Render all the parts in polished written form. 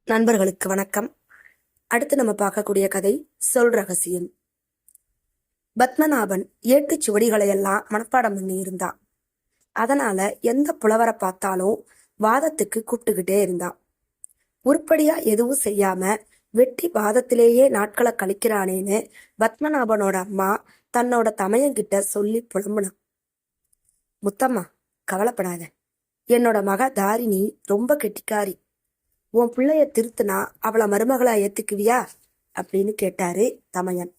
நண்பர்களுக்கு வணக்கம். அடுத்து நம்ம பார்க்கக்கூடிய கதை சொல் ரகசியம். பத்மநாபன் ஏட்டுச் சுவடிகளையெல்லாம் மனப்பாடம் பண்ணி இருந்தான். அதனால எந்த புலவரை பார்த்தாலும் வாதத்துக்கு கூப்பிட்டுக்கிட்டே இருந்தான். உருப்படியா எதுவும் செய்யாம வெட்டி வாதத்திலேயே நாட்களை கழிக்கிறானேன்னு பத்மநாபனோட அம்மா தன்னோட தமையன்கிட்ட சொல்லி புலம்புனான். முத்தம்மா, கவலைப்படாத. என்னோட மக தாரிணி ரொம்ப கெட்டிக்காரி. உன் பிள்ளைய திருத்துனா அவளை மருமகளா ஏத்துக்குவியா அப்படின்னு கேட்டாரு தமையன்.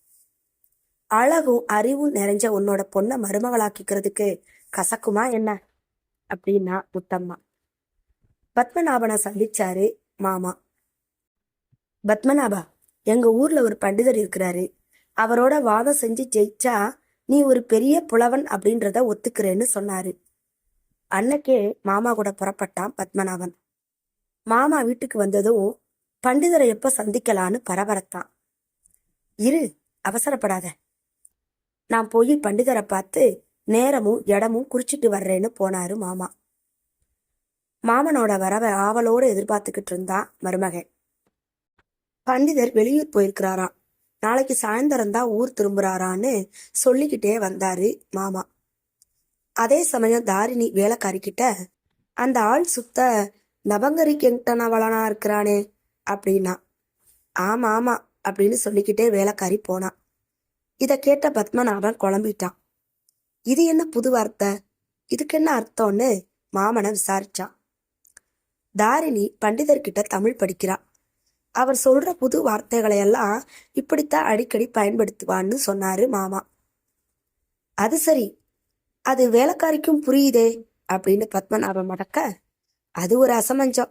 அழகும் அறிவும் நிறைஞ்ச உன்னோட பொண்ணை மருமகளாக்கிக்கிறதுக்கு கசக்குமா என்ன அப்படின்னா முத்தம்மா. பத்மநாபனை சந்திச்சாரு மாமா. பத்மநாபா, எங்க ஊர்ல ஒரு பண்டிதர் இருக்கிறாரு. அவரோட வாதம் செஞ்சு ஜெயிச்சா நீ ஒரு பெரிய புலவன் அப்படின்றத ஒத்துக்கிறேன்னு சொன்னாரு. அன்னைக்கே மாமா கூட புறப்பட்டான் பத்மநாபன். மாமா வீட்டுக்கு வந்ததும் பண்டிதரை எப்ப சந்திக்கலான்னு பரபரத்தான். இரு, அவசரப்படாத. நான் போய் பண்டிதரை பார்த்து நேரமும் இடமும் குறிச்சிட்டு வர்றேன்னு போனாரு மாமா. மாமனோட வரவை ஆவலோடு எதிர்பார்த்துக்கிட்டு இருந்தான் மருமகன். பண்டிதர் வெளியூர் போயிருக்கிறாராம். நாளைக்கு சாயந்தரம் தான் ஊர் திரும்புறாரான்னு சொல்லிக்கிட்டே வந்தாரு மாமா. அதே சமயம் தாரிணி வேலைக்காரிக்கிட்ட, அந்த ஆள் சுத்த நபங்கரி கெங்டனவளனா இருக்கிறானே அப்படின்னா. ஆமா ஆமா அப்படின்னு சொல்லிக்கிட்டே வேலைக்காரி போனான். இதை கேட்ட பத்மநாபன் குழம்பிட்டான். இது என்ன புது வார்த்தை, இதுக்கு என்ன அர்த்தம்னு மாமனை விசாரிச்சான். தாரிணி பண்டிதர்கிட்ட தமிழ் படிக்கிறா. அவர் சொல்ற புது வார்த்தைகளையெல்லாம் இப்படித்தான் அடிக்கடி பயன்படுத்துவான்னு சொன்னாரு மாமா. அது சரி, அது வேலைக்காரிக்கும் புரியுதே அப்படின்னு பத்மநாபன் மடக்க, அது ஒரு அசமஞ்சம்.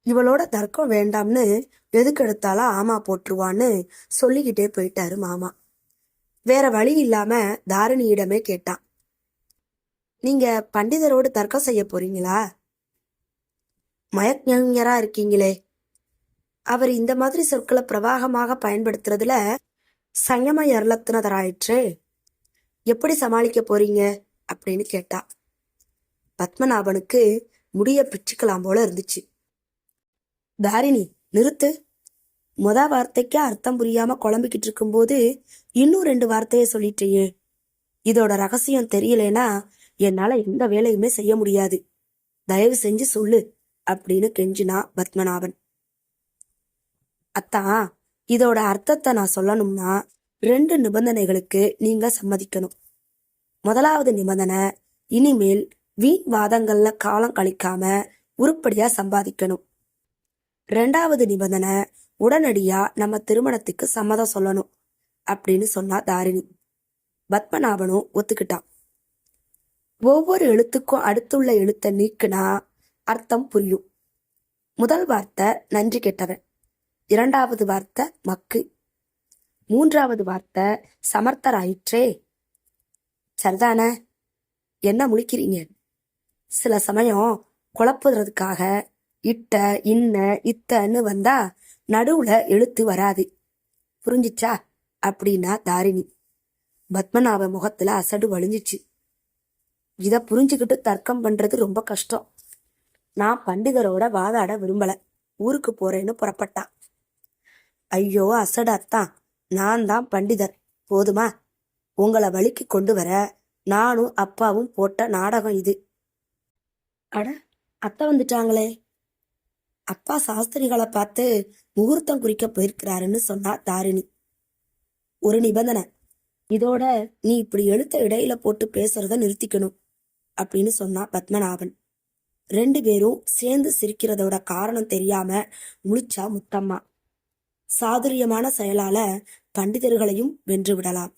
இவளோட தர்க்கம் வேண்டாம்னு எதுக்கு எடுத்தாலும் ஆமா போட்டுருவான்னு சொல்லிக்கிட்டே போயிட்டாரு மாமா. வேற வழி இல்லாம தாரிணியிடமே கேட்டான், நீங்க பண்டிதரோடு தர்க்கம் செய்ய போறீங்களா? மயக்கஞரா இருக்கீங்களே. அவர் இந்த மாதிரி சொற்களை பிரவாகமாக பயன்படுத்துறதுல சங்கம எரலத்துனதராயிற்றே. எப்படி சமாளிக்க போறீங்க அப்படின்னு கேட்டா. பத்மநாபனுக்கு முடிய பிச்சுக்கலாம் போல இருந்துச்சு. தாரிணி, நிறுத்து. வார்த்தைக்கு அர்த்தம் புரியாம குழம்பிக்கிட்டு இருக்கும்போது இன்னும் 2 வார்த்தைய சொல்லிட்டேயே. இதோட ரகசியம் தெரியலனா என்னால எந்த வேலையுமே செய்ய முடியாது. தயவு செஞ்சு சொல்லு அப்படின்னு கெஞ்சினா பத்மநாபன். அத்தா, இதோட அர்த்தத்தை நான் சொல்லணும்னா 2 நிபந்தனைகளுக்கு நீங்க சம்மதிக்கணும். முதலாவது நிபந்தனை, இனிமேல் வீண் வாதங்கள்ல காலம் கழிக்காம உருப்படியா சம்பாதிக்கணும். 2வது நிபந்தனை, உடனடியா நம்ம திருமணத்துக்கு சம்மதம் சொல்லணும் அப்படின்னு சொன்னா தாரிணி. பத்மநாபனும் ஒத்துக்கிட்டான். ஒவ்வொரு எழுத்துக்கும் அடுத்துள்ள எழுத்தை நீக்குனா அர்த்தம் புரியும். முதல் வார்த்தை நன்றி கெட்டவன், 2வது வார்த்தை மக்கு, 3வது வார்த்தை சமர்த்தராயிற்றே. சரிதானே? என்ன முழிக்கிறீங்க? சில சமயம் குழப்புறதுக்காக இட்ட இன்ன இத்தன்னு வந்தா நடுவுல எழுத்து வராது. புரிஞ்சிச்சா அப்படின்னா தாரிணி. பத்மநாப முகத்துல அசடு வழிஞ்சிச்சு. இத புரிஞ்சுக்கிட்டு தர்க்கம் பண்றது ரொம்ப கஷ்டம். நான் பண்டிதரோட வாதாட விரும்பல, ஊருக்கு போறேன்னு புறப்பட்டான். ஐயோ அசடு அத்தான், நான் தான் பண்டிதர் போதுமா? உங்களை வழிக்கு கொண்டு வர நானும் அப்பாவும் போட்ட நாடகம் இது. அட, அத்தை வந்துட்டாங்களே. அப்பா சாஸ்திரிகளை பார்த்து முகூர்த்தம் குறிக்க போயிருக்கிறாருன்னு சொன்னா தாரிணி. ஒரு நிபந்தனை, இதோட நீ இப்படி எழுத்த இடையில போட்டு பேசுறத நிறுத்திக்கணும் அப்படின்னு சொன்னா பத்மநாபன். 2 பேரும் சேர்ந்து சிரிக்கிறதோட காரணம் தெரியாம முழிச்சா முத்தம்மா. சாதுரியமான செயலால பண்டிதர்களையும் வென்று விடலாம்.